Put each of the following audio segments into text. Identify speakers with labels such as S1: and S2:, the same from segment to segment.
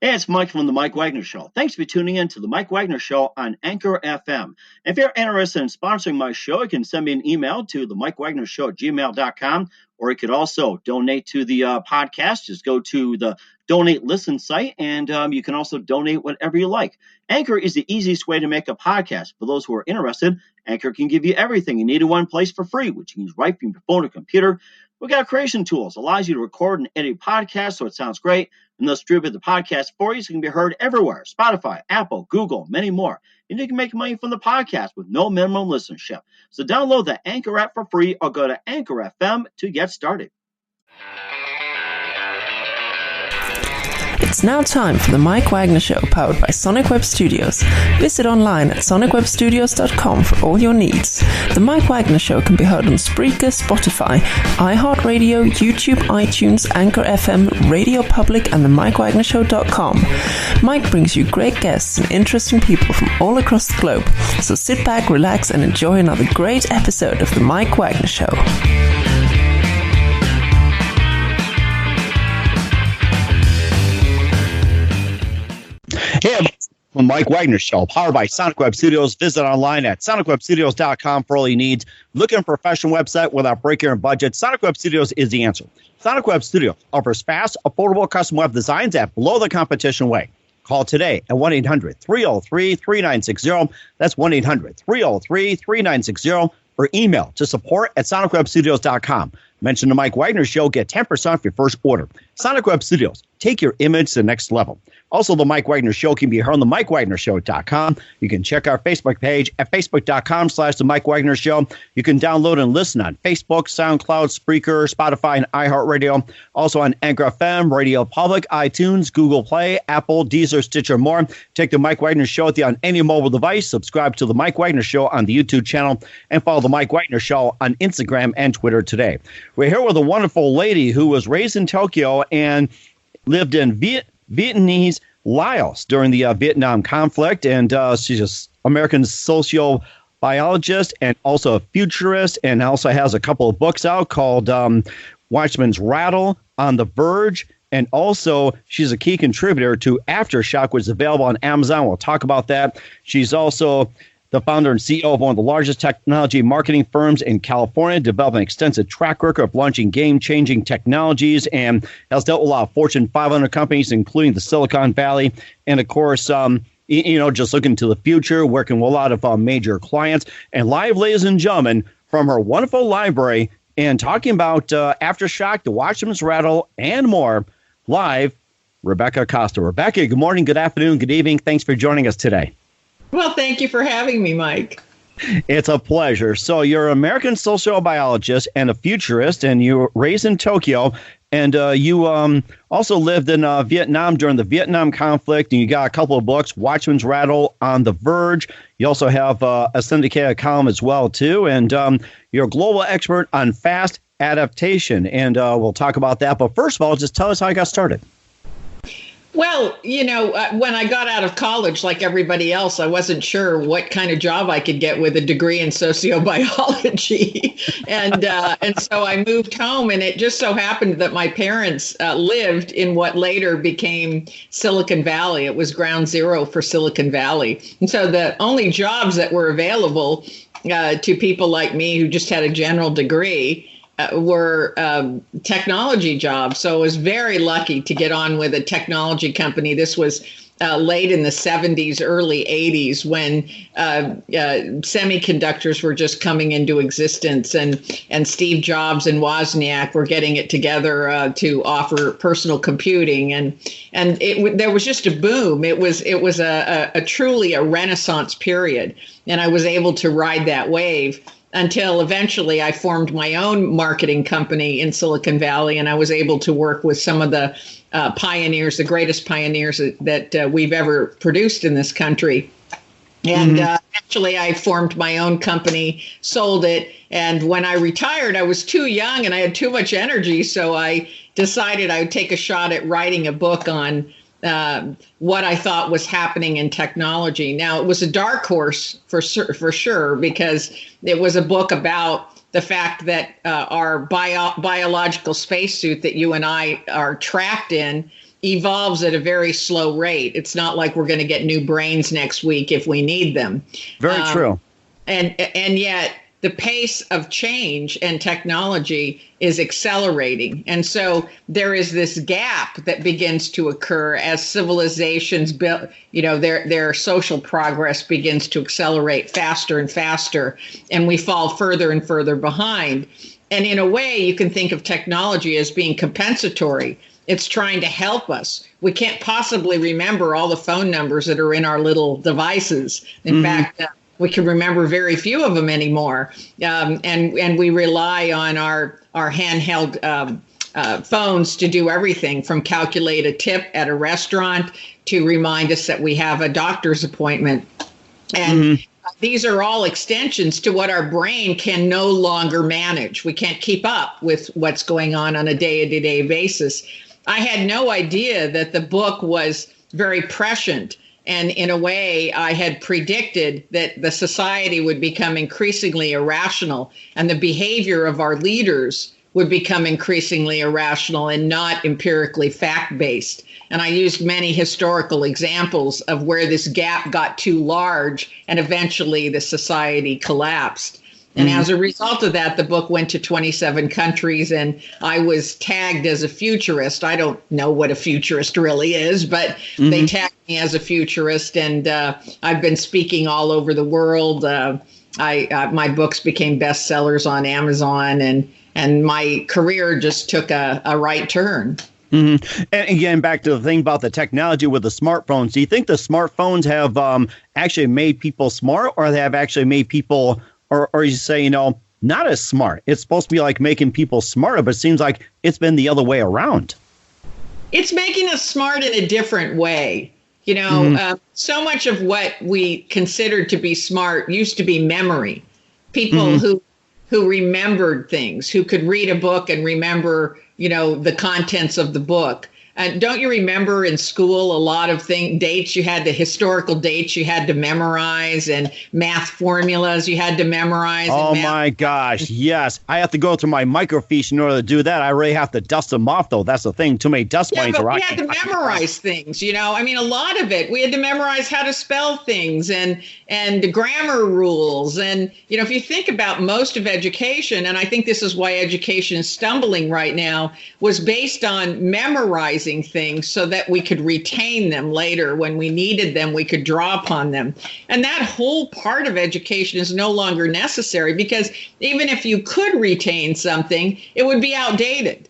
S1: Hey, it's Mike from the Mike Wagner Show. Thanks for tuning in to the Mike Wagner Show on Anchor FM. If you're interested in sponsoring my show, you can send me an email to the MikeWagnerShow@gmail.com, or you could also donate to the podcast. Just go to the Donate Listen site, and you can also donate whatever you like. Anchor is the easiest way to make a podcast. For those who are interested, Anchor can give you everything you need in one place for free, which you can use right from your phone or computer. We got creation tools, allows you to record and edit podcasts so it sounds great, and they'll distribute the podcast for you so it can be heard everywhere. Spotify, Apple, Google, many more. And you can make money from the podcast with no minimum listenership. So download the Anchor app for free or go to Anchor FM to get started.
S2: It's now time for the Mike Wagner Show, powered by Sonic Web Studios. Visit online at sonicwebstudios.com for all your needs. The Mike Wagner Show can be heard on Spreaker, Spotify, iHeartRadio, YouTube, iTunes, Anchor FM, Radio Public, and the MikeWagnerShow.com. Mike brings you great guests and interesting people from all across the globe. So sit back, relax, and enjoy another great episode of the Mike Wagner Show.
S3: Hey, from Mike Wagner Show, powered by Sonic Web Studios. Visit online at sonicwebstudios.com for all you need. Looking for a professional website without breaking your budget? Sonic Web Studios is the answer. Sonic Web Studios offers fast, affordable custom web designs at below the competition rate. Call today at 1-800-303-3960. That's 1-800-303-3960. Or email to support@sonicwebstudios.com. Mention the Mike Wagner Show. Get 10% off your first order. Sonic Web Studios. Take your image to the next level. Also, the Mike Wagner Show can be heard on the MikeWagnerShow.com. You can check our Facebook page at Facebook.com/The Mike Wagner Show. You can download and listen on Facebook, SoundCloud, Spreaker, Spotify, and iHeartRadio. Also on Anchor FM, Radio Public, iTunes, Google Play, Apple, Deezer, Stitcher, more. Take the Mike Wagner Show with you on any mobile device. Subscribe to the Mike Wagner Show on the YouTube channel. And follow the Mike Wagner Show on Instagram and Twitter today. We're here with a wonderful lady who was raised in Tokyo and lived in Vietnamese Laos during the Vietnam conflict, and she's an American sociobiologist and also a futurist, and also has a couple of books out called Watchman's Rattle, On the Verge, and also she's a key contributor to Aftershock, which is available on Amazon. We'll talk about that. She's also the founder and CEO of one of the largest technology marketing firms in California, developed an extensive track record of launching game-changing technologies, and has dealt with a lot of Fortune 500 companies, including the Silicon Valley. And, of course, just looking to the future, working with a lot of major clients. And live, ladies and gentlemen, from her wonderful library, and talking about Aftershock, the Watchman's Rattle, and more, live, Rebecca Costa. Rebecca, good morning, good afternoon, good evening. Thanks for joining us today.
S4: Well, thank you for having me, Mike.
S3: It's a pleasure. So you're an American sociobiologist and a futurist, and you were raised in Tokyo, and you also lived in Vietnam during the Vietnam conflict, and you got a couple of books, Watchman's Rattle, On the Verge. You also have a syndicated column as well, too, and you're a global expert on fast adaptation, and we'll talk about that. But first of all, just tell us how you got started.
S4: Well, when I got out of college, like everybody else, I wasn't sure what kind of job I could get with a degree in sociobiology. and so I moved home, and it just so happened that my parents lived in what later became Silicon Valley. It was ground zero for Silicon Valley. And so the only jobs that were available to people like me who just had a general degree were technology jobs. So I was very lucky to get on with a technology company. This was late in the 70s, early 80s, when semiconductors were just coming into existence, and Steve Jobs and Wozniak were getting it together to offer personal computing, and there was just a boom. It was a truly a renaissance period, and I was able to ride that wave until eventually I formed my own marketing company in Silicon Valley, and I was able to work with some of the pioneers, the greatest pioneers that we've ever produced in this country. And actually, I formed my own company, sold it, and when I retired, I was too young and I had too much energy, so I decided I would take a shot at writing a book on what I thought was happening in technology. Now, it was a dark horse for sure, because it was a book about the fact that our biological spacesuit that you and I are trapped in evolves at a very slow rate. It's not like we're going to get new brains next week if we need them.
S3: Very true.
S4: And yet the pace of change and technology is accelerating. And so there is this gap that begins to occur as civilizations build, their social progress begins to accelerate faster and faster, and we fall further and further behind. And in a way, you can think of technology as being compensatory. It's trying to help us. We can't possibly remember all the phone numbers that are in our little devices. In fact, we can remember very few of them anymore. And we rely on our handheld phones to do everything from calculate a tip at a restaurant to remind us that we have a doctor's appointment. And these are all extensions to what our brain can no longer manage. We can't keep up with what's going on a day-to-day basis. I had no idea that the book was very prescient. And in a way, I had predicted that the society would become increasingly irrational and the behavior of our leaders would become increasingly irrational and not empirically fact-based. And I used many historical examples of where this gap got too large and eventually the society collapsed. And as a result of that, the book went to 27 countries and I was tagged as a futurist. I don't know what a futurist really is, but they tagged me as a futurist, and I've been speaking all over the world. My books became bestsellers on Amazon, and my career just took a right turn.
S3: And again, back to the thing about the technology with the smartphones. Do you think the smartphones have actually made people smart, or they have actually made people, or you say, not as smart? It's supposed to be like making people smarter, but it seems like it's been the other way around.
S4: It's making us smart in a different way. So much of what we considered to be smart used to be memory. People who remembered things, who could read a book and remember, the contents of the book. And don't you remember in school a lot of dates you had, the historical dates you had to memorize, and math formulas you had to memorize?
S3: Oh my gosh, yes. I have to go through my microfiche in order to do that. I really have to dust them off, though. That's the thing. Too many dust bunnies around.
S4: We had to memorize things, a lot of it. We had to memorize how to spell things and the grammar rules. And, if you think about most of education, and I think this is why education is stumbling right now, was based on memorizing things so that we could retain them later. When we needed them, we could draw upon them. And that whole part of education is no longer necessary, because even if you could retain something, it would be outdated.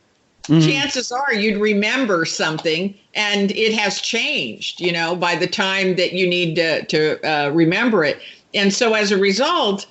S4: Chances are you'd remember something and it has changed, by the time that you need to remember it. And so as a result,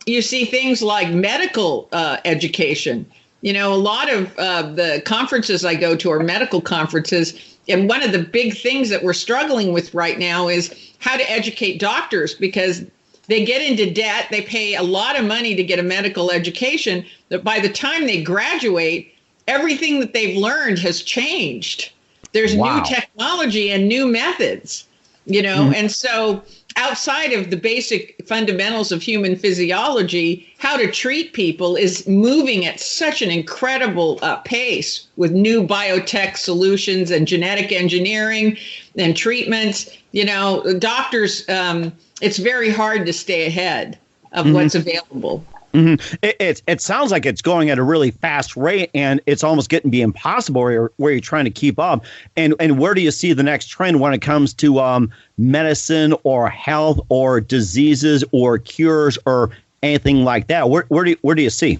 S4: you see things like medical education. A lot of the conferences I go to are medical conferences. And one of the big things that we're struggling with right now is how to educate doctors, because they get into debt. They pay a lot of money to get a medical education, that by the time they graduate, everything that they've learned has changed. There's new technology and new methods, and so outside of the basic fundamentals of human physiology, how to treat people is moving at such an incredible pace with new biotech solutions and genetic engineering and treatments. Doctors, it's very hard to stay ahead of what's available.
S3: It sounds like it's going at a really fast rate, and it's almost getting to be impossible where you're trying to keep up. And where do you see the next trend when it comes to medicine or health or diseases or cures or anything like that? Where do you see?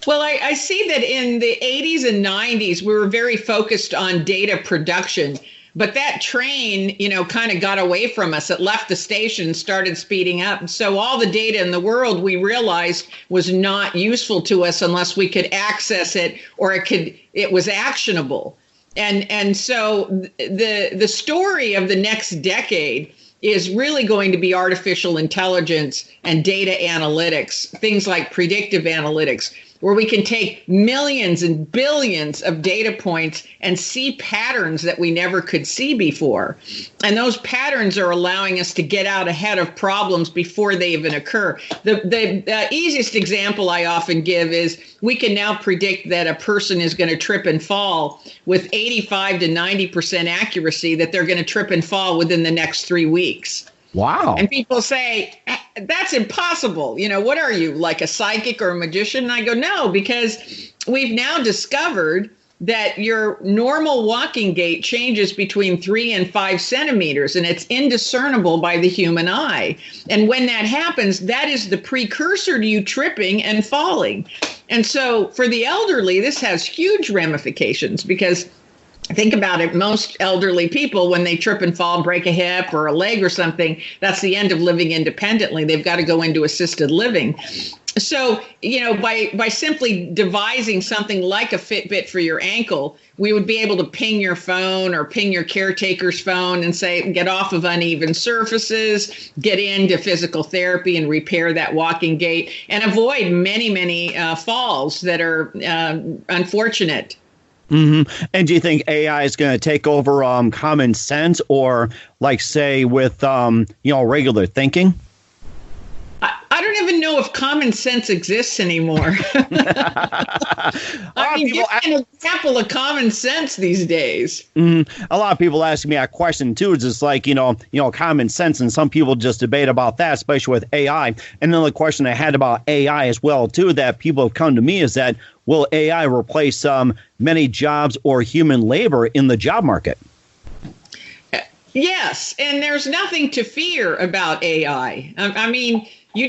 S4: Well, I see that in the 80s and 90s, we were very focused on data production. But that train, kind of got away from us. It left the station and started speeding up. And so all the data in the world, we realized, was not useful to us unless we could access it, or it was actionable. And so the story of the next decade is really going to be artificial intelligence and data analytics, things like predictive analytics. where we can take millions and billions of data points and see patterns that we never could see before. And those patterns are allowing us to get out ahead of problems before they even occur. The easiest example I often give is we can now predict that a person is going to trip and fall with 85 to 90% accuracy, that they're going to trip and fall within the next 3 weeks.
S3: Wow.
S4: And people say, that's impossible. What are you, like a psychic or a magician? And I go, no, because we've now discovered that your normal walking gait changes between 3 and 5 centimeters, and it's indiscernible by the human eye. And when that happens, that is the precursor to you tripping and falling. And so for the elderly, this has huge ramifications, because think about it. Most elderly people, when they trip and fall, break a hip or a leg or something, that's the end of living independently. They've got to go into assisted living. So, by simply devising something like a Fitbit for your ankle, we would be able to ping your phone or ping your caretaker's phone and say, get off of uneven surfaces, get into physical therapy and repair that walking gait, and avoid many, many falls that are unfortunate.
S3: Mm-hmm. And do you think AI is going to take over common sense, or like, say, with regular thinking?
S4: I don't even know if common sense exists anymore. I mean, give me an example of common sense these days.
S3: Mm-hmm. A lot of people ask me that question too. It's just like, common sense, and some people just debate about that, especially with AI. And then the question I had about AI as well too, that people have come to me, is that, will AI replace many jobs or human labor in the job market?
S4: Yes, and there's nothing to fear about AI. I mean, you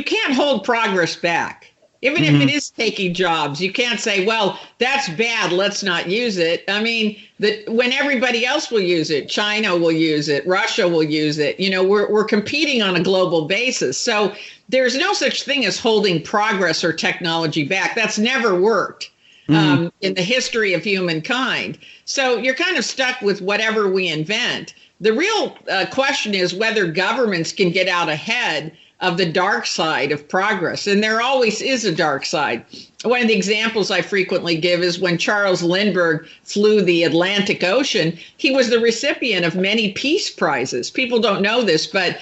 S4: can't hold progress back. Even if it is taking jobs, you can't say, well, that's bad, let's not use it. I mean, when everybody else will use it, China will use it, Russia will use it. We're competing on a global basis. So there's no such thing as holding progress or technology back. That's never worked in the history of humankind. So you're kind of stuck with whatever we invent. The real question is whether governments can get out ahead of the dark side of progress. And there always is a dark side. One of the examples I frequently give is when Charles Lindbergh flew the Atlantic Ocean, he was the recipient of many peace prizes. People don't know this, but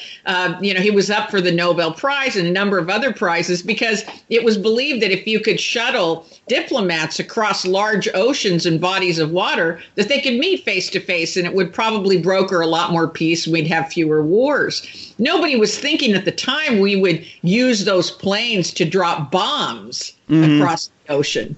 S4: he was up for the Nobel Prize and a number of other prizes, because it was believed that if you could shuttle diplomats across large oceans and bodies of water, that they could meet face to face, and it would probably broker a lot more peace. We'd have fewer wars. Nobody was thinking at the time we would use those planes to drop bombs across the ocean.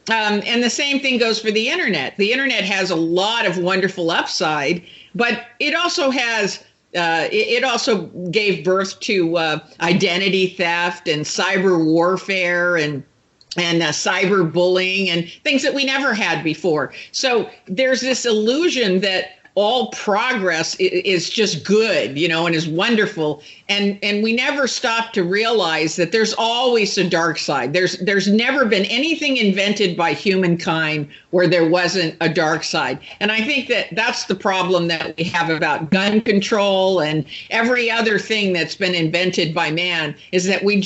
S4: And the same thing goes for the internet. The internet has a lot of wonderful upside, but it also has it also gave birth to identity theft and cyber warfare and cyberbullying and things that we never had before. So there's this illusion that all progress is just good, and is wonderful. And we never stop to realize that there's always a dark side. There's never been anything invented by humankind where there wasn't a dark side. And I think that's the problem that we have about gun control and every other thing that's been invented by man, is that we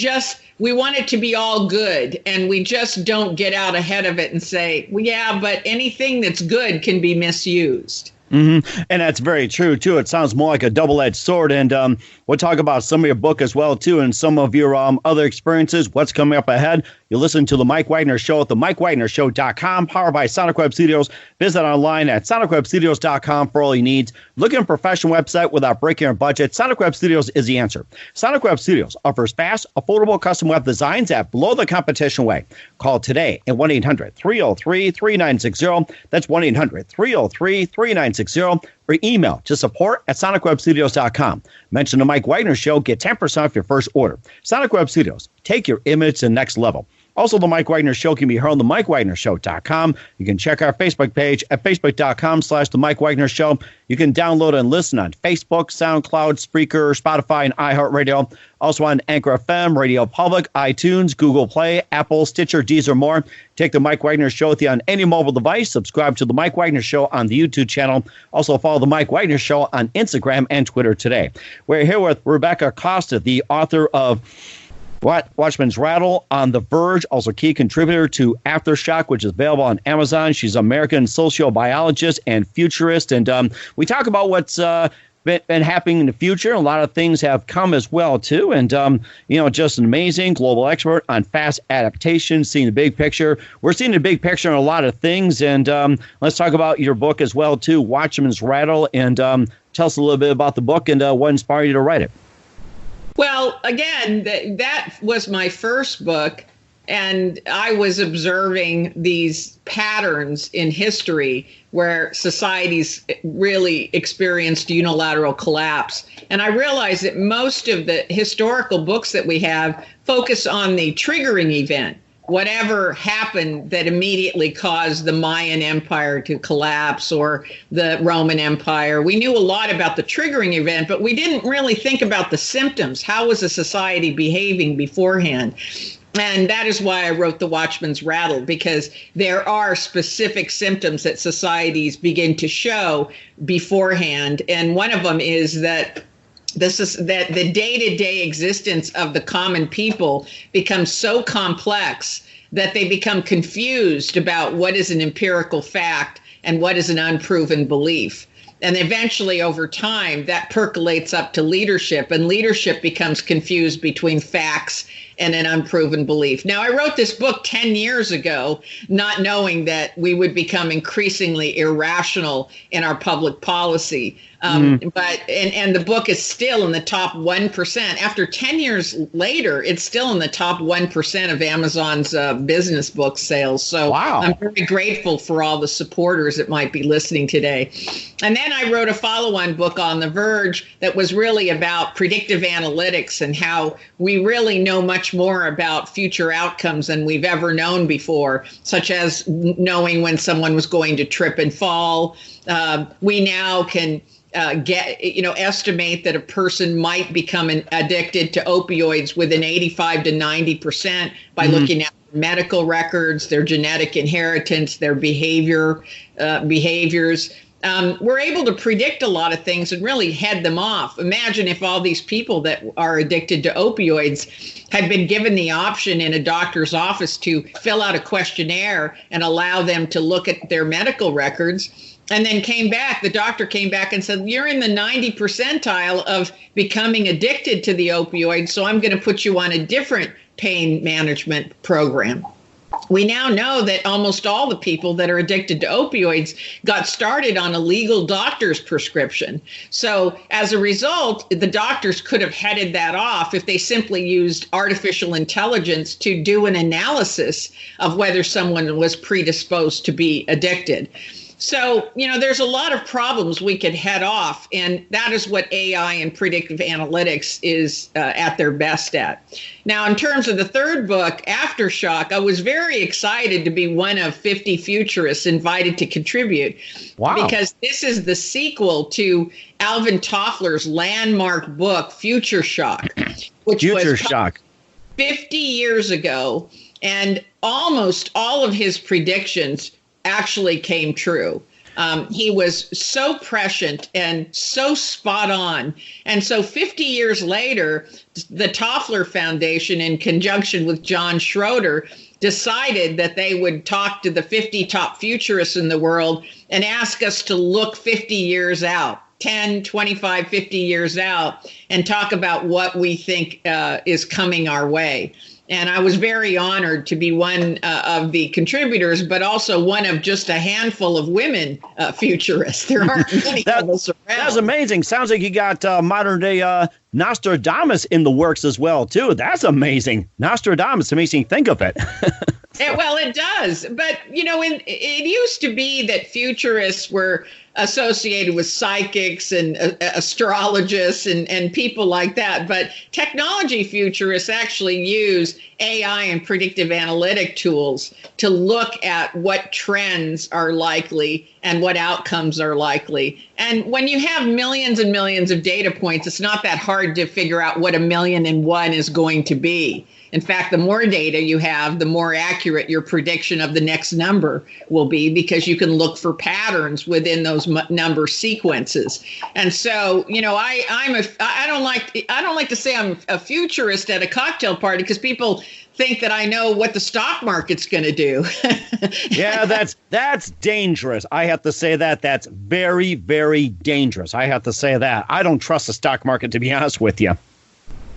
S4: want it to be all good, and we just don't get out ahead of it and say, well, yeah, but anything that's good can be misused.
S3: Mm-hmm. And that's very true, too. It sounds more like a double-edged sword. And we'll talk about some of your book as well, too, and some of your other experiences, what's coming up ahead. You listen to The Mike Wagner Show at themikewagnershow.com, powered by Sonic Web Studios. Visit online at sonicwebstudios.com for all your needs. Looking at a professional website without breaking your budget, Sonic Web Studios is the answer. Sonic Web Studios offers fast, affordable custom web designs at below the competition way. Call today at 1-800-303-3960. That's 1-800-303-3960. Or email to support@sonicwebstudios.com. Mention the Mike Wagner Show, get 10% off your first order. Sonic Web Studios, take your image to the next level. Also, the Mike Wagner Show can be heard on themikewagnershow.com. You can check our Facebook page at facebook.com/The Mike Wagner Show. You can download and listen on Facebook, SoundCloud, Spreaker, Spotify, and iHeartRadio. Also on Anchor FM, Radio Public, iTunes, Google Play, Apple, Stitcher, Deezer, more. Take the Mike Wagner Show with you on any mobile device. Subscribe to the Mike Wagner Show on the YouTube channel. Also follow the Mike Wagner Show on Instagram and Twitter today. We're here with Rebecca Costa, the author of Watchman's Rattle on The Verge, also key contributor to Aftershock, which is available on Amazon. She's an American sociobiologist and futurist. And we talk about what's been happening in the future. A lot of things have come as well, too. And, just an amazing global expert on fast adaptation, seeing the big picture. We're seeing the big picture in a lot of things. And let's talk about your book as well, too, Watchman's Rattle. And tell us a little bit about the book and what inspired you to write it.
S4: Well, again, that was my first book, and I was observing these patterns in history where societies really experienced unilateral collapse. And I realized that most of the historical books that we have focus on the triggering event, whatever happened that immediately caused the Mayan Empire to collapse or the Roman Empire. We knew a lot about the triggering event, but we didn't really think about the symptoms. How was a society behaving beforehand? And that is why I wrote The Watchman's Rattle, because there are specific symptoms that societies begin to show beforehand. And one of them is that that the day-to-day existence of the common people becomes so complex that they become confused about what is an empirical fact and what is an unproven belief. And eventually, over time, that percolates up to leadership, and leadership becomes confused between facts and an unproven belief. Now, I wrote this book 10 years ago, not knowing that we would become increasingly irrational in our public policy. But the book is still in the top 1%. After 10 years later, it's still in the top 1% of Amazon's business book sales. So wow. I'm very grateful for all the supporters that might be listening today. And then I wrote a follow-on book on The Verge that was really about predictive analytics and how we really know much more about future outcomes than we've ever known before, such as knowing when someone was going to trip and fall. We now can estimate that a person might become addicted to opioids within 85 to 90% by looking at medical records, their genetic inheritance, their behaviors. We're able to predict a lot of things and really head them off. Imagine if all these people that are addicted to opioids had been given the option in a doctor's office to fill out a questionnaire and allow them to look at their medical records, and then the doctor came back and said, you're in the 90 percentile of becoming addicted to the opioid, so I'm going to put you on a different pain management program. We now know that almost all the people that are addicted to opioids got started on a legal doctor's prescription. So as a result, the doctors could have headed that off if they simply used artificial intelligence to do an analysis of whether someone was predisposed to be addicted. So, there's a lot of problems we could head off, and that is what AI and predictive analytics is at their best at. Now, in terms of the third book, Aftershock, I was very excited to be one of 50 futurists invited to contribute. Wow. Because this is the sequel to Alvin Toffler's landmark book, Future Shock, which was 50 years ago, and almost all of his predictions actually came true. He was so prescient and so spot on. And so 50 years later, the Toffler Foundation, in conjunction with John Schroeder, decided that they would talk to the 50 top futurists in the world and ask us to look 50 years out. 10, 25, 50 years out, and talk about what we think is coming our way. And I was very honored to be one of the contributors, but also one of just a handful of women futurists. There aren't many of us around.
S3: That's amazing. Sounds like you got modern day Nostradamus in the works as well, too. That's amazing. Nostradamus, amazing. Think of it.
S4: Well, it does. But, it used to be that futurists were associated with psychics and astrologists and people like that. But technology futurists actually use AI and predictive analytic tools to look at what trends are likely and what outcomes are likely. And when you have millions and millions of data points, it's not that hard to figure out what 1,000,001 is going to be. In fact, the more data you have, the more accurate your prediction of the next number will be, because you can look for patterns within those number sequences. And so, I don't like to say I'm a futurist at a cocktail party, because people think that I know what the stock market's going to do.
S3: Yeah, that's dangerous. I have to say that's very, very dangerous. I have to say that. I don't trust the stock market, to be honest with you.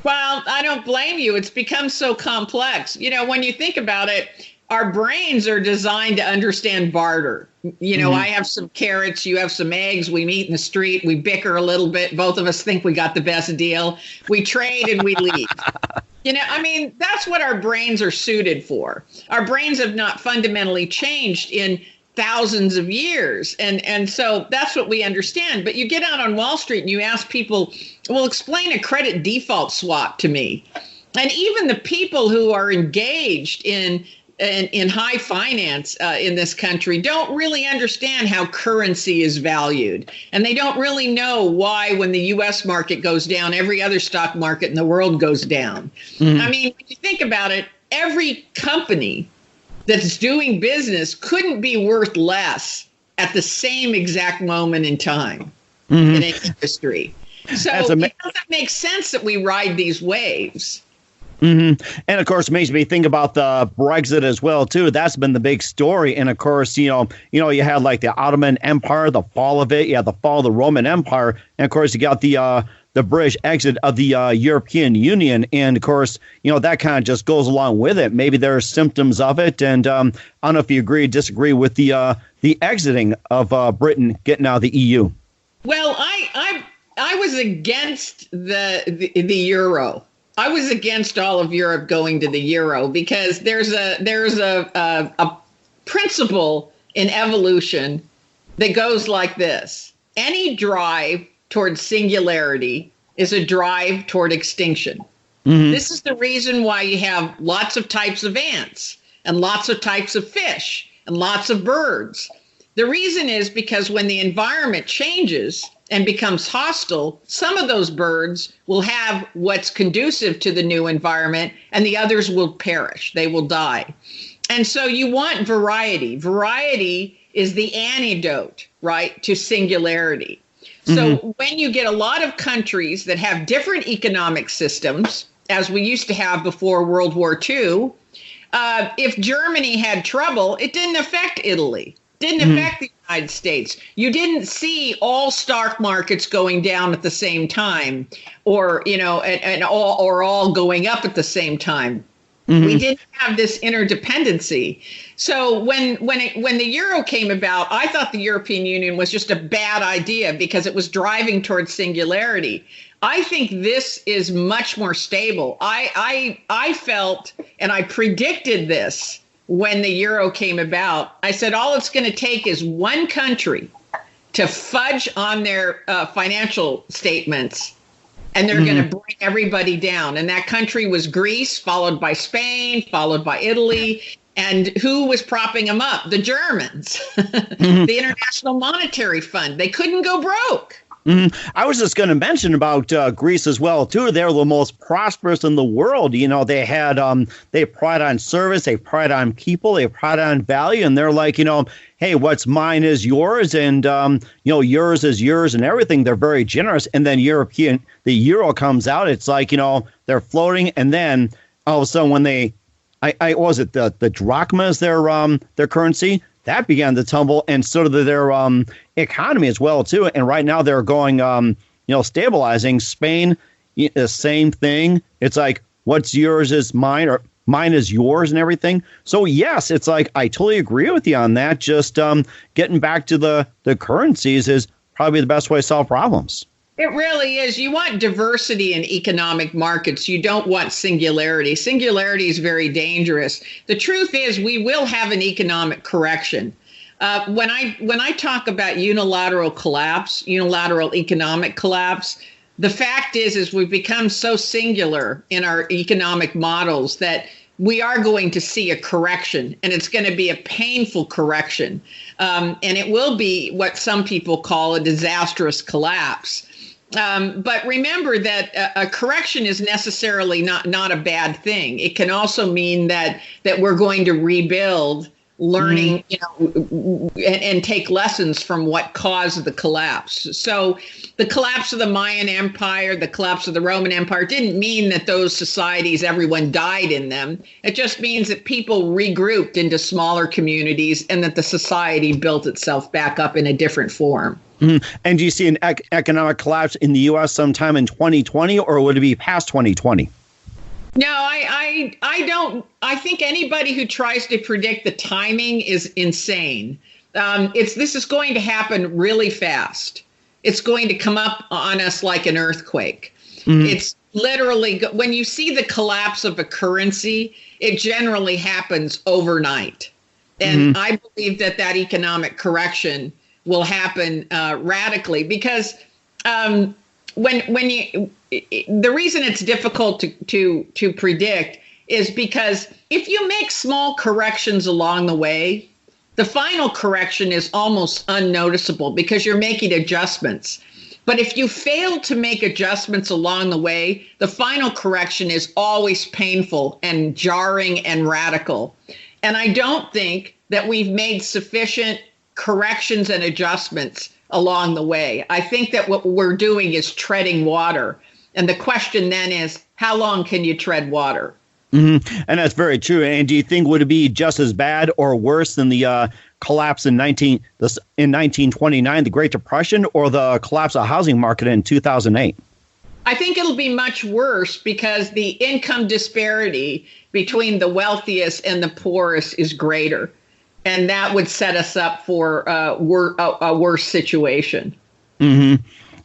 S4: Well, I don't blame you. It's become so complex. When you think about it, our brains are designed to understand barter. I have some carrots, you have some eggs, we meet in the street, we bicker a little bit. Both of us think we got the best deal. We trade and we leave. That's what our brains are suited for. Our brains have not fundamentally changed in thousands of years. And so that's what we understand. But you get out on Wall Street and you ask people, well, explain a credit default swap to me. And even the people who are engaged in high finance in this country don't really understand how currency is valued. And they don't really know why, when the U.S. market goes down, every other stock market in the world goes down. Mm-hmm. When you think about it, every company that's doing business couldn't be worth less at the same exact moment in time in an industry. So it doesn't make sense that we ride these waves.
S3: Mm-hmm. And of course, it makes me think about the Brexit as well, too. That's been the big story. And of course, you had like the Ottoman Empire, the fall of it. You had the fall of the Roman Empire. And of course, you got the British exit of the European Union. And of course, that kind of just goes along with it. Maybe there are symptoms of it. And I don't know if you agree or disagree with the exiting of Britain getting out of the EU.
S4: Well, I was against the euro. I was against all of Europe going to the euro, because there's a principle in evolution that goes like this. Any drive toward singularity is a drive toward extinction. Mm-hmm. This is the reason why you have lots of types of ants and lots of types of fish and lots of birds. The reason is because when the environment changes and becomes hostile, some of those birds will have what's conducive to the new environment, and the others will perish. They will die. And so you want variety. Variety is the antidote, right, to singularity. So when you get a lot of countries that have different economic systems, as we used to have before World War II, if Germany had trouble, it didn't affect Italy. Didn't affect the United States. You didn't see all stock markets going down at the same time, or all going up at the same time. Mm-hmm. We didn't have this interdependency. So when the euro came about, I thought the European Union was just a bad idea because it was driving towards singularity. I think this is much more stable. I felt, and I predicted this when the euro came about. I said, all it's going to take is one country to fudge on their financial statements, and they're going to bring everybody down. And that country was Greece, followed by Spain, followed by Italy. And who was propping them up? The Germans, the International Monetary Fund. They couldn't go broke.
S3: I was just going to mention about Greece as well, too. They're the most prosperous in the world. They had they pride on service, they pride on people, they pride on value. And they're like, hey, what's mine is yours, and yours is yours, and everything. They're very generous. And then the euro comes out. It's like, they're floating. And then all of a sudden, when the drachma is their currency, that began to tumble, and so did their economy as well, too. And right now they're going, stabilizing. Spain, the same thing. It's like, what's yours is mine, or mine is yours, and everything. So, yes, it's like, I totally agree with you on that. Just getting back to the currencies is probably the best way to solve problems.
S4: It really is. You want diversity in economic markets. You don't want singularity. Singularity is very dangerous. The truth is, we will have an economic correction. When I talk about unilateral collapse, unilateral economic collapse, the fact is we've become so singular in our economic models that we are going to see a correction, and it's going to be a painful correction. And it will be what some people call a disastrous collapse. But remember that a correction is necessarily not a bad thing. It can also mean that we're going to rebuild, learning, and take lessons from what caused the collapse. So the collapse of the Mayan Empire, the collapse of the Roman Empire didn't mean that those societies, everyone died in them. It just means that people regrouped into smaller communities and that the society built itself back up in a different form.
S3: And do you see an economic collapse in the U.S. sometime in 2020, or would it be past 2020?
S4: No, I don't. I think anybody who tries to predict the timing is insane. This is going to happen really fast. It's going to come up on us like an earthquake. It's literally, when you see the collapse of a currency, it generally happens overnight. And I believe that economic correction will happen radically, because the reason it's difficult to predict is because if you make small corrections along the way, the final correction is almost unnoticeable because you're making adjustments. But if you fail to make adjustments along the way, the final correction is always painful and jarring and radical. And I don't think that we've made sufficient corrections and adjustments along the way. I think that what we're doing is treading water. And the question then is, how long can you tread water?
S3: And that's very true. And do you think would it be just as bad or worse than the collapse in 1929, the Great Depression, or the collapse of the housing market in 2008?
S4: I think it'll be much worse because the income disparity between the wealthiest and the poorest is greater. And that would set us up for a worse situation.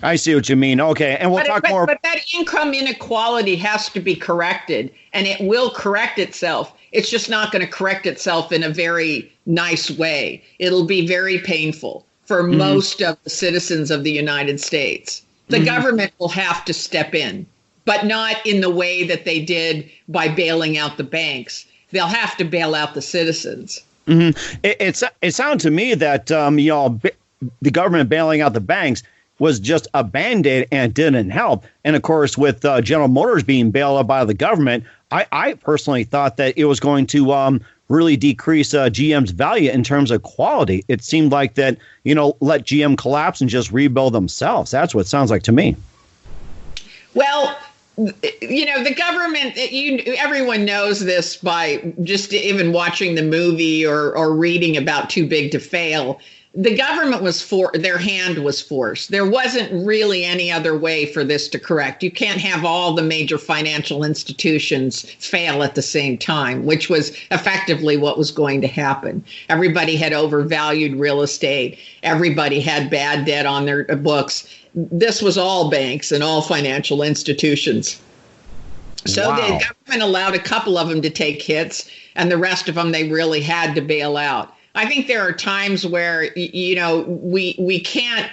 S3: I see what you mean. Okay, and we'll talk more.
S4: But that income inequality has to be corrected, and it will correct itself. It's just not going to correct itself in a very nice way. It'll be very painful for most of the citizens of the United States. The government will have to step in, but not in the way that they did by bailing out the banks. They'll have to bail out the citizens.
S3: It sounded to me that the government bailing out the banks was just a Band-Aid and didn't help. And of course, with General Motors being bailed out by the government, I personally thought that it was going to really decrease GM's value in terms of quality. It seemed like that, let GM collapse and just rebuild themselves. That's what it sounds like to me.
S4: Well, the government, everyone knows this by just even watching the movie or reading about Too Big to Fail. The government their hand was forced. There wasn't really any other way for this to correct. You can't have all the major financial institutions fail at the same time, which was effectively what was going to happen. Everybody had overvalued real estate. Everybody had bad debt on their books. This was all banks and all financial institutions. So the government allowed a couple of them to take hits, and the rest of them they really had to bail out. I think there are times where, we can't,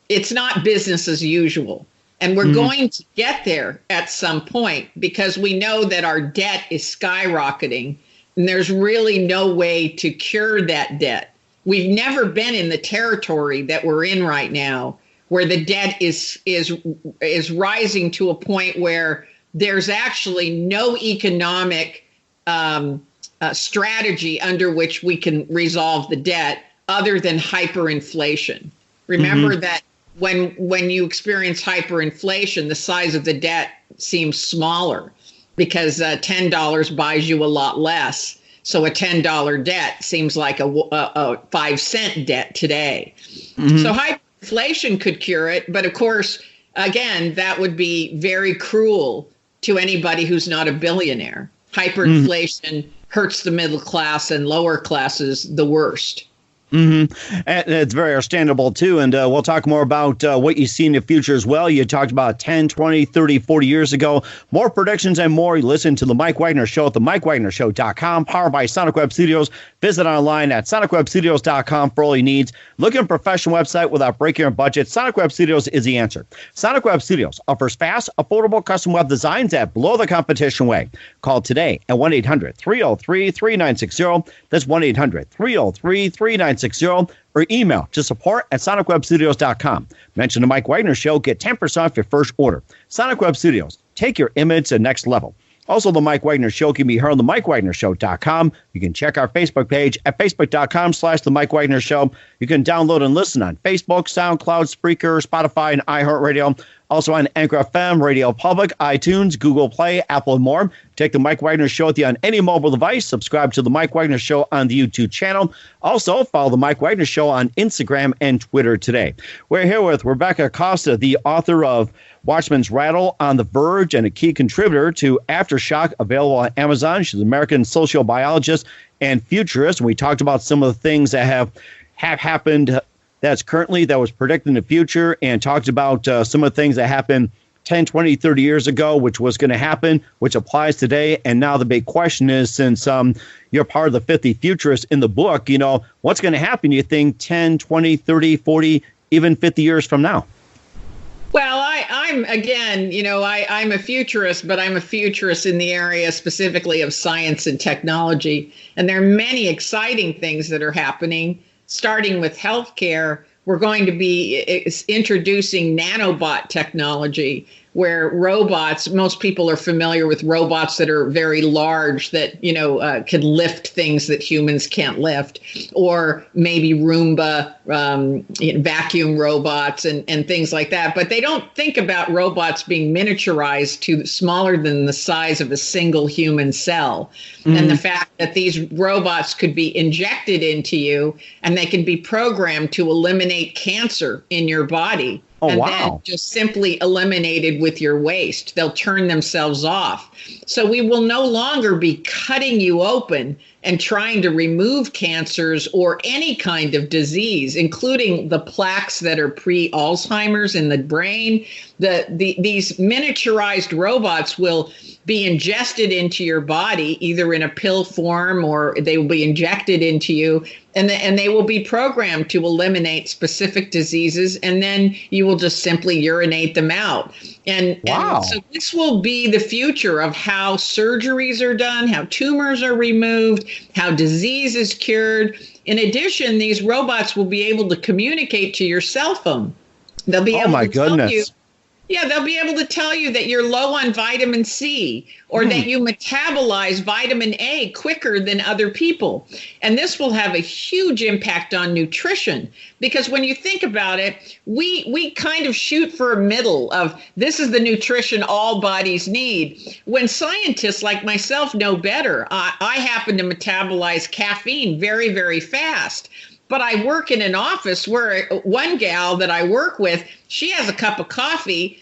S4: it's not business as usual. And we're going to get there at some point because we know that our debt is skyrocketing and there's really no way to cure that debt. We've never been in the territory that we're in right now, where the debt is rising to a point where there's actually no economic strategy under which we can resolve the debt other than hyperinflation. Remember that when you experience hyperinflation, the size of the debt seems smaller because $10 buys you a lot less. So a $10 debt seems like a 5-cent debt today. So hyperinflation could cure it. But of course, again, that would be very cruel to anybody who's not a billionaire. Hyperinflation hurts the middle class and lower classes the worst.
S3: And it's very understandable, too. And we'll talk more about what you see in the future as well. You talked about 10, 20, 30, 40 years ago. More predictions and more. You listen to The Mike Wagner Show at themikewagnershow.com, powered by Sonic Web Studios. Visit online at sonicwebstudios.com for all your needs. Look at a professional website without breaking your budget. Sonic Web Studios is the answer. Sonic Web Studios offers fast, affordable custom web designs that blow the competition away. Call today at 1-800-303-3960. That's 1-800-303-3960. 960 or email to support@sonicwebstudios.com. Mention the Mike Wagner Show, get 10% off your first order. Sonic Web Studios, take your image to the next level. Also, the Mike Wagner Show can be heard on the MikeWagnerShow.com. You can check our Facebook page at Facebook.com/The Mike Wagner Show. You can download and listen on Facebook, SoundCloud, Spreaker, Spotify, and iHeartRadio. Also on Anchor FM, Radio Public, iTunes, Google Play, Apple, and more. Take the Mike Wagner Show with you on any mobile device. Subscribe to the Mike Wagner Show on the YouTube channel. Also, follow the Mike Wagner Show on Instagram and Twitter today. We're here with Rebecca Costa, the author of Watchman's Rattle, On the Verge, and a key contributor to Aftershock, available on Amazon. She's an American sociobiologist and futurist. And we talked about some of the things that have happened that was predicted in the future, and talked about some of the things that happened 10, 20, 30 years ago, which was going to happen, which applies today. And now the big question is, since you're part of the 50 futurists in the book, what's going to happen, you think, 10, 20, 30, 40, even 50 years from now?
S4: Well, I'm a futurist, but I'm a futurist in the area specifically of science and technology. And there are many exciting things that are happening, starting with healthcare. We're going to be introducing nanobot technology, where robots, most people are familiar with robots that are very large, that, can lift things that humans can't lift, or maybe Roomba, vacuum robots and things like that. But they don't think about robots being miniaturized to smaller than the size of a single human cell. Mm-hmm. And the fact that these robots could be injected into you and they can be programmed to eliminate cancer in your body. And then just simply eliminated with your waste. They'll turn themselves off. So we will no longer be cutting you open and trying to remove cancers or any kind of disease, including the plaques that are pre-Alzheimer's in the brain. These miniaturized robots will be ingested into your body, either in a pill form or they will be injected into you, and they will be programmed to eliminate specific diseases, and then you will just simply urinate them out. And so this will be the future of how surgeries are done, how tumors are removed, how disease is cured. In addition, these robots will be able to communicate to your cell phone. They'll be able to tell you. Yeah, they'll be able to tell you that you're low on vitamin C, or that you metabolize vitamin A quicker than other people. And this will have a huge impact on nutrition, because when you think about it, we kind of shoot for a middle of this is the nutrition all bodies need. When scientists like myself know better, I happen to metabolize caffeine very, very fast. But I work in an office where one gal that I work with, she has a cup of coffee.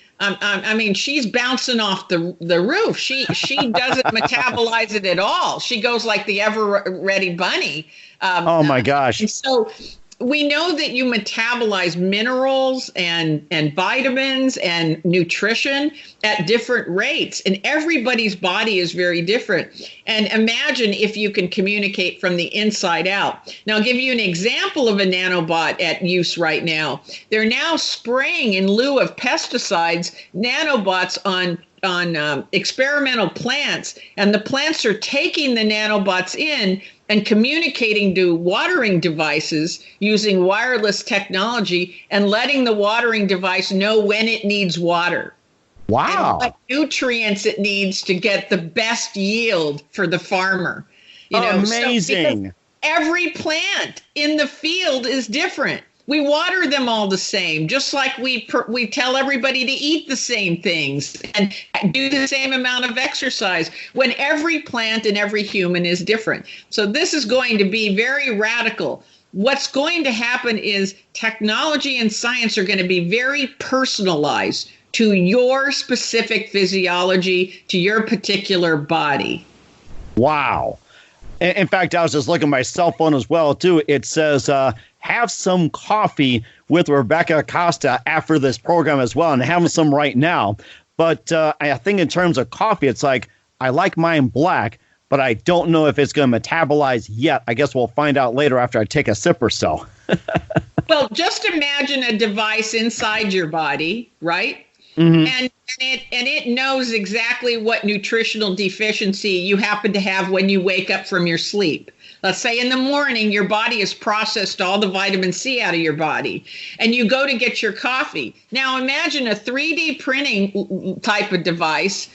S4: She's bouncing off the roof. She doesn't metabolize it at all. She goes like the ever-ready bunny.
S3: Oh, my gosh.
S4: And so we know that you metabolize minerals and vitamins and nutrition at different rates, and everybody's body is very different. And imagine if you can communicate from the inside out. Now, I'll give you an example of a nanobot at use right now. They're now spraying, in lieu of pesticides, nanobots on experimental plants, and the plants are taking the nanobots in and communicating to watering devices using wireless technology and letting the watering device know when it needs water.
S3: Wow.
S4: And what nutrients it needs to get the best yield for the farmer.
S3: Amazing.
S4: So every plant in the field is different. We water them all the same, just like we tell everybody to eat the same things and do the same amount of exercise, when every plant and every human is different. So this is going to be very radical. What's going to happen is technology and science are going to be very personalized to your specific physiology, to your particular body.
S3: Wow. In fact, I was just looking at my cell phone as well, too. It says, have some coffee with Rebecca Costa after this program as well, and having some right now. But I think in terms of coffee, it's like, I like mine black, but I don't know if it's going to metabolize yet. I guess we'll find out later after I take a sip or so.
S4: Well, just imagine a device inside your body, right?
S3: Mm-hmm.
S4: And it knows exactly what nutritional deficiency you happen to have when you wake up from your sleep. Let's say in the morning, your body has processed all the vitamin C out of your body, and you go to get your coffee. Now imagine a 3D printing type of device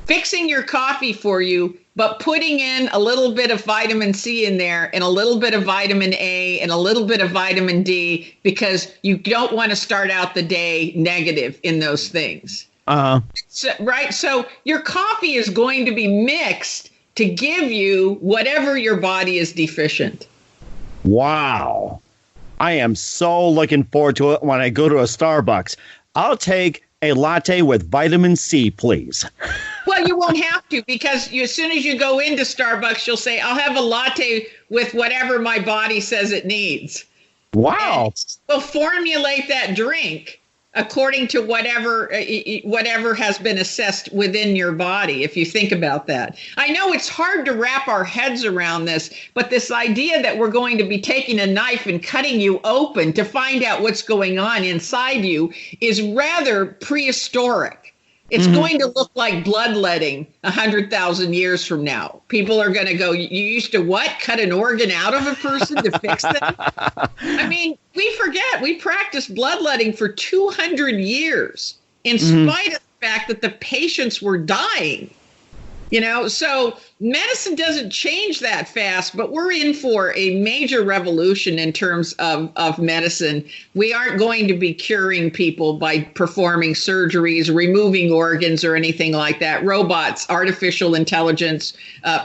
S4: fixing your coffee for you, but putting in a little bit of vitamin C in there and a little bit of vitamin A and a little bit of vitamin D, because you don't want to start out the day negative in those things. Right. So your coffee is going to be mixed to give you whatever your body is deficient.
S3: Wow. I am so looking forward to it when I go to a Starbucks. I'll take a latte with vitamin C, please.
S4: Well, you won't have to, because as soon as you go into Starbucks, you'll say, I'll have a latte with whatever my body says it needs.
S3: Wow.
S4: And we'll formulate that drink according to whatever has been assessed within your body, if you think about that. I know it's hard to wrap our heads around this, but this idea that we're going to be taking a knife and cutting you open to find out what's going on inside you is rather prehistoric. It's going to look like bloodletting 100,000 years from now. People are going to go, you used to what? Cut an organ out of a person to fix them? I mean, we forget we practiced bloodletting for 200 years in spite of the fact that the patients were dying. You know, so medicine doesn't change that fast, but we're in for a major revolution in terms of medicine. We aren't going to be curing people by performing surgeries, removing organs, or anything like that. Robots, artificial intelligence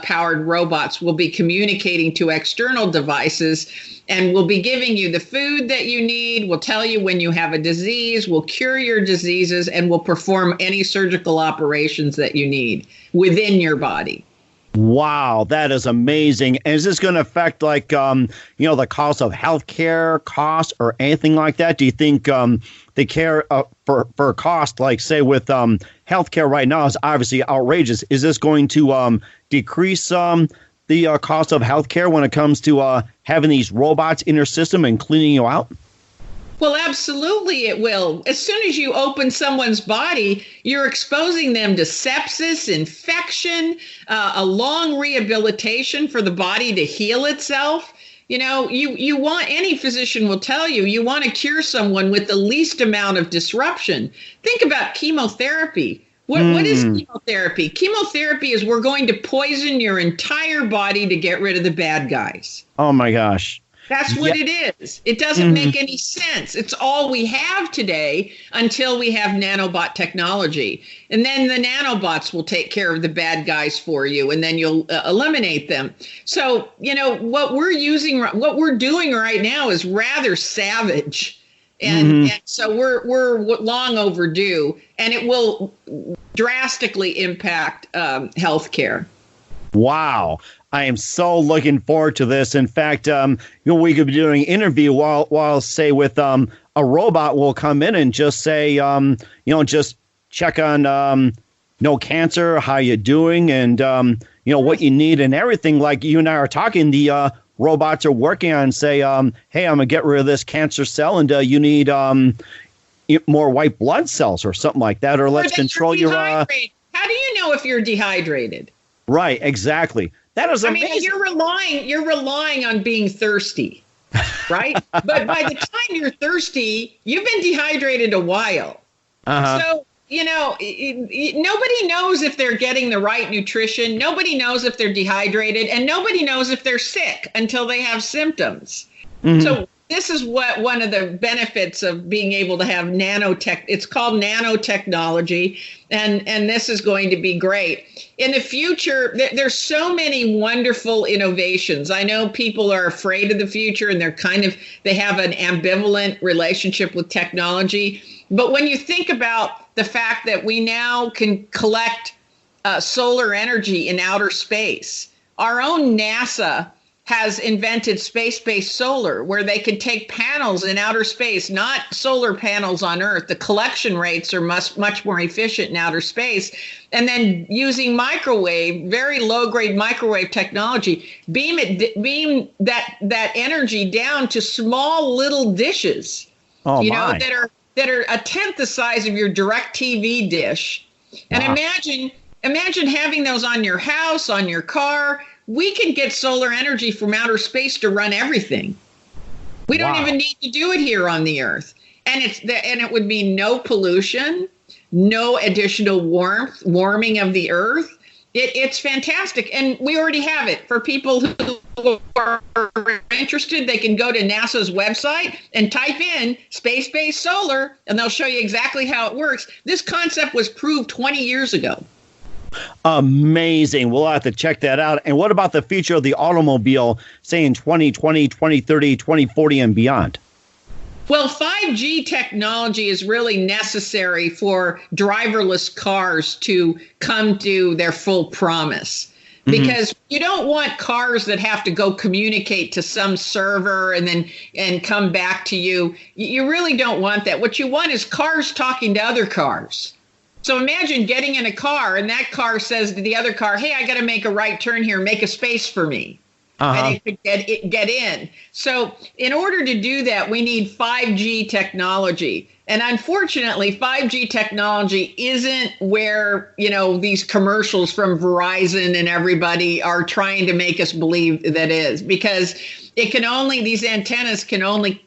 S4: powered robots will be communicating to external devices and will be giving you the food that you need, will tell you when you have a disease, will cure your diseases, and will perform any surgical operations that you need within your body.
S3: Wow, that is amazing. And is this going to affect, like, the cost of healthcare costs or anything like that? Do you think the care for cost, like, say, with healthcare right now is obviously outrageous? Is this going to decrease the cost of healthcare when it comes to having these robots in your system and cleaning you out?
S4: Well, absolutely it will. As soon as you open someone's body, you're exposing them to sepsis, infection, a long rehabilitation for the body to heal itself. You know, you want, any physician will tell you, you want to cure someone with the least amount of disruption. Think about chemotherapy. What is chemotherapy? Chemotherapy is we're going to poison your entire body to get rid of the bad guys.
S3: Oh, my gosh.
S4: That's what it is. It doesn't make any sense. It's all we have today until we have nanobot technology. And then the nanobots will take care of the bad guys for you, and then you'll eliminate them. So, you know, what we're doing right now is rather savage. And so we're long overdue, and it will drastically impact healthcare. Wow.
S3: I am so looking forward to this. In fact, we could be doing an interview while say with a robot will come in and just say, just check on no cancer, how you doing, and what you need and everything. Like you and I are talking, the robots are working on, say, hey, I'm gonna get rid of this cancer cell, and you need more white blood cells or something like that, or let's control your.
S4: How do you know if you're dehydrated?
S3: Right, exactly. That is amazing. I
S4: mean, you're relying on being thirsty, right? But by the time you're thirsty, you've been dehydrated a while. So, nobody knows if they're getting the right nutrition. Nobody knows if they're dehydrated, and nobody knows if they're sick until they have symptoms. So this is what one of the benefits of being able to have nanotech. It's called nanotechnology, and this is going to be great. In the future, there's so many wonderful innovations. I know people are afraid of the future, and they have an ambivalent relationship with technology. But when you think about the fact that we now can collect solar energy in outer space, our own NASA has invented space-based solar, where they can take panels in outer space, not solar panels on Earth. The collection rates are much more efficient in outer space. And then using very low-grade microwave technology, beam that energy down to small little dishes, that are a tenth the size of your DirecTV dish. And imagine having those on your house, on your car. we can get solar energy from outer space to run everything. We don't even need to do it here on the Earth. And it would be no pollution, no additional warming of the Earth. It's fantastic. And we already have it. For people who are interested, they can go to NASA's website and type in space-based solar, and they'll show you exactly how it works. This concept was proved 20 years ago.
S3: Amazing. We'll have to check that out. And what about the future of the automobile, say in 2020, 2030, 2040, and beyond?
S4: Well, 5G technology is really necessary for driverless cars to come to their full promise. Because you don't want cars that have to go communicate to some server and come back to you. You really don't want that. What you want is cars talking to other cars. So imagine getting in a car and that car says to the other car, hey, I got to make a right turn here, make a space for me. And it could get in. So in order to do that, we need 5G technology. And unfortunately, 5G technology isn't where, these commercials from Verizon and everybody are trying to make us believe that is, because these antennas can only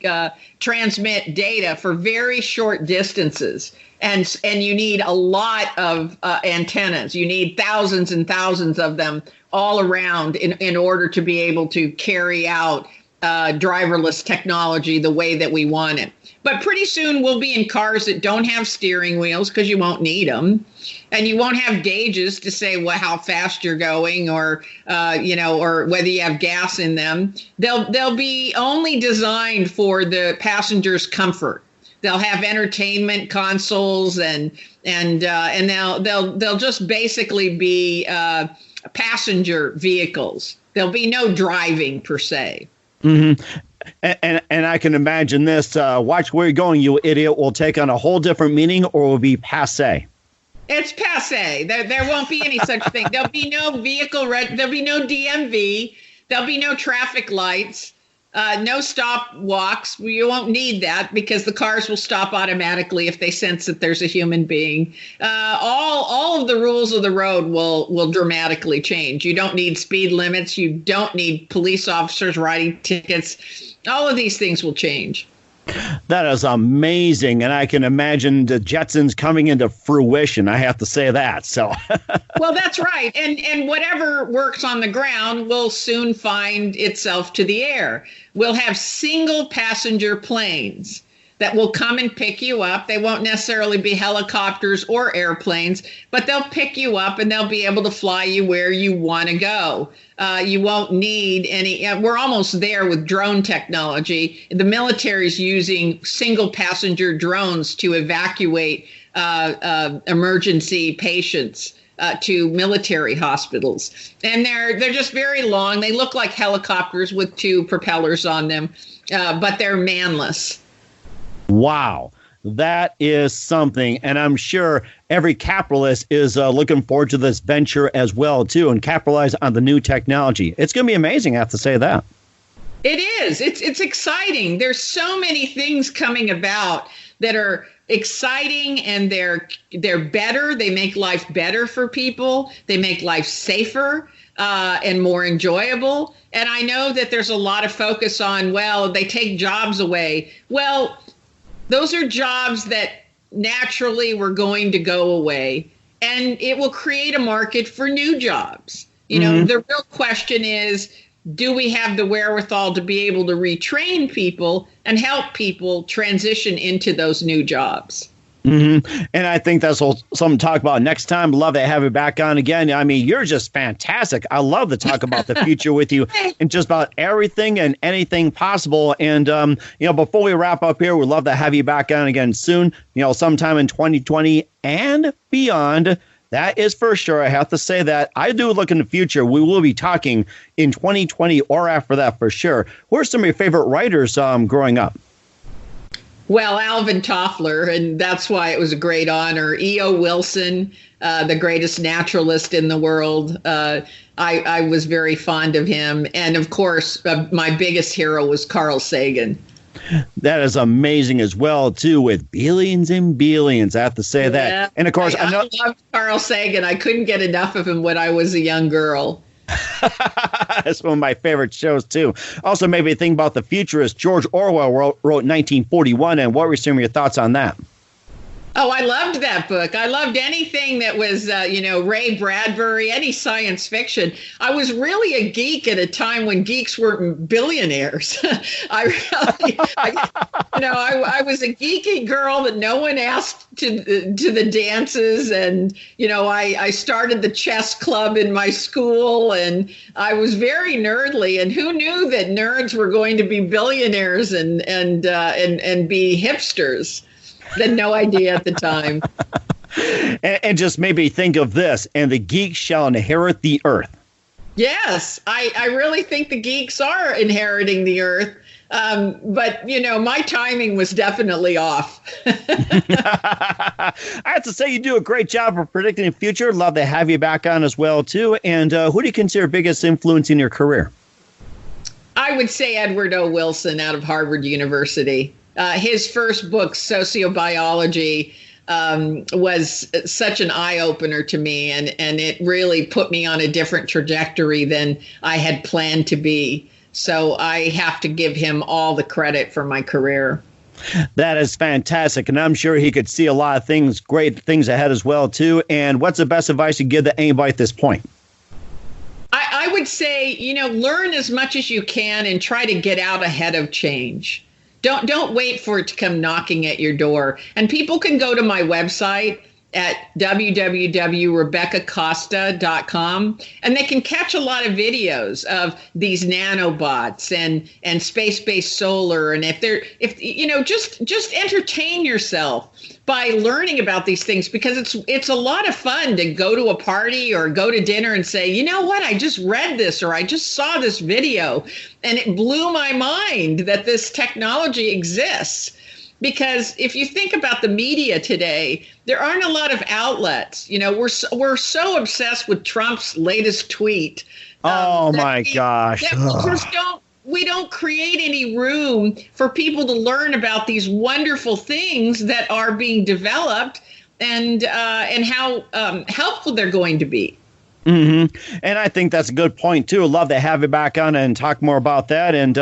S4: transmit data for very short distances. And you need a lot of antennas. You need thousands and thousands of them all around in order to be able to carry out driverless technology the way that we want it. But pretty soon we'll be in cars that don't have steering wheels because you won't need them. And you won't have gauges to say how fast you're going or whether you have gas in them. They'll be only designed for the passenger's comfort. They'll have entertainment consoles and they'll just basically be passenger vehicles. There'll be no driving per se.
S3: And I can imagine this. Watch where you're going, you idiot. Will take on a whole different meaning, or will be passé.
S4: It's passé. There won't be any such thing. There'll be no vehicle. There'll be no DMV. There'll be no traffic lights. No stop walks. You won't need that because the cars will stop automatically if they sense that there's a human being. All of the rules of the road will dramatically change. You don't need speed limits. You don't need police officers writing tickets. All of these things will change.
S3: That is amazing, and I can imagine the Jetsons coming into fruition. I have to say that. So,
S4: well, that's right, and whatever works on the ground will soon find itself to the air. We'll have single passenger planes that will come and pick you up. They won't necessarily be helicopters or airplanes, but they'll pick you up and they'll be able to fly you where you want to go. You won't need any. We're almost there with drone technology. The military is using single passenger drones to evacuate emergency patients to military hospitals. And they're just very long. They look like helicopters with two propellers on them, but they're manless.
S3: Wow. That is something. And I'm sure every capitalist is looking forward to this venture as well, too, and capitalize on the new technology. It's going to be amazing, I have to say that.
S4: It is. It's exciting. There's so many things coming about that are exciting, and they're better. They make life better for people. They make life safer and more enjoyable. And I know that there's a lot of focus on, they take jobs away. Well, those are jobs that naturally were going to go away, and it will create a market for new jobs. The real question is, do we have the wherewithal to be able to retrain people and help people transition into those new jobs?
S3: And I think that's something to talk about next time. Love to have you back on again. I mean, you're just fantastic. I love to talk about the future with you and just about everything and anything possible. And, before we wrap up here, we'd love to have you back on again soon, sometime in 2020 and beyond. That is for sure. I have to say that. I do look in the future. We will be talking in 2020 or after that for sure. Who are some of your favorite writers growing up?
S4: Well, Alvin Toffler, and that's why it was a great honor. E.O. Wilson, the greatest naturalist in the world. I was very fond of him. And of course, my biggest hero was Carl Sagan.
S3: That is amazing as well, too, with billions and billions. I have to say that. And of course,
S4: I love Carl Sagan. I couldn't get enough of him when I was a young girl.
S3: That's one of my favorite shows, too. Also made me think about the futurist George Orwell wrote 1941, and what were some of your thoughts on that?
S4: Oh, I loved that book. I loved anything that was, Ray Bradbury, any science fiction. I was really a geek at a time when geeks weren't billionaires. I was a geeky girl that no one asked to the dances. And, I started the chess club in my school, and I was very nerdly. And who knew that nerds were going to be billionaires and be hipsters? Had no idea at the time.
S3: And just maybe think of this, and the geeks shall inherit the earth.
S4: Yes, I really think the geeks are inheriting the earth. But, my timing was definitely off.
S3: I have to say, you do a great job of predicting the future. Love to have you back on as well, too. And who do you consider biggest influence in your career?
S4: I would say Edward O. Wilson out of Harvard University. His first book, Sociobiology, was such an eye-opener to me, and it really put me on a different trajectory than I had planned to be. So I have to give him all the credit for my career.
S3: That is fantastic, and I'm sure he could see a lot of things, great things ahead as well, too. And what's the best advice you give to anybody at this point?
S4: I would say, learn as much as you can and try to get out ahead of change. Don't wait for it to come knocking at your door. And people can go to my website at www.rebeccacosta.com, and they can catch a lot of videos of these nanobots and space-based solar. And just entertain yourself by learning about these things, because it's a lot of fun to go to a party or go to dinner and say, you know what, I just read this, or I just saw this video, and it blew my mind that this technology exists. Because if you think about the media today, there aren't a lot of outlets. We're so obsessed with Trump's latest tweet.
S3: Gosh.
S4: We don't create any room for people to learn about these wonderful things that are being developed and how helpful they're going to be.
S3: Mm-hmm. And I think that's a good point, too. I'd love to have you back on and talk more about that. And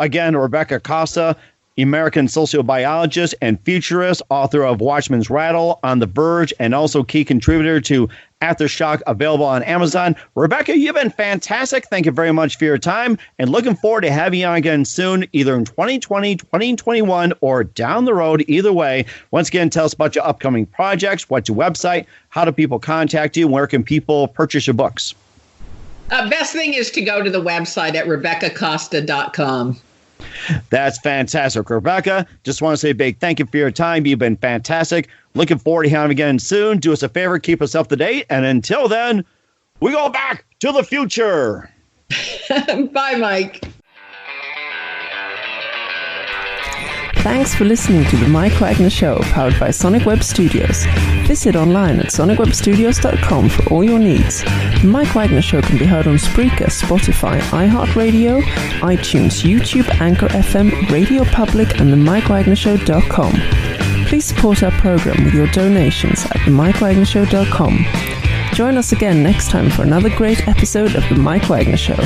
S3: again, Rebecca Costa, American sociobiologist and futurist, author of Watchman's Rattle, On the Verge, and also key contributor to Aftershock, available on Amazon. Rebecca, you've been fantastic. Thank you very much for your time, and looking forward to having you on again soon, either in 2020, 2021, or down the road. Either way, once again, tell us about your upcoming projects, what's your website, how do people contact you, and where can people purchase your books?
S4: Best thing is to go to the website at RebeccaCosta.com.
S3: That's fantastic, Rebecca. Just want to say a big thank you for your time. You've been fantastic. Looking forward to having you again soon. Do us a favor, keep us up to date. And until then, we go back to the future.
S4: Bye, Mike.
S2: Thanks for listening to The Mike Wagner Show, powered by Sonic Web Studios. Visit online at sonicwebstudios.com for all your needs. The Mike Wagner Show can be heard on Spreaker, Spotify, iHeartRadio, iTunes, YouTube, Anchor FM, Radio Public, and themikewagnershow.com. Please support our program with your donations at themikewagnershow.com. Join us again next time for another great episode of The Mike Wagner Show.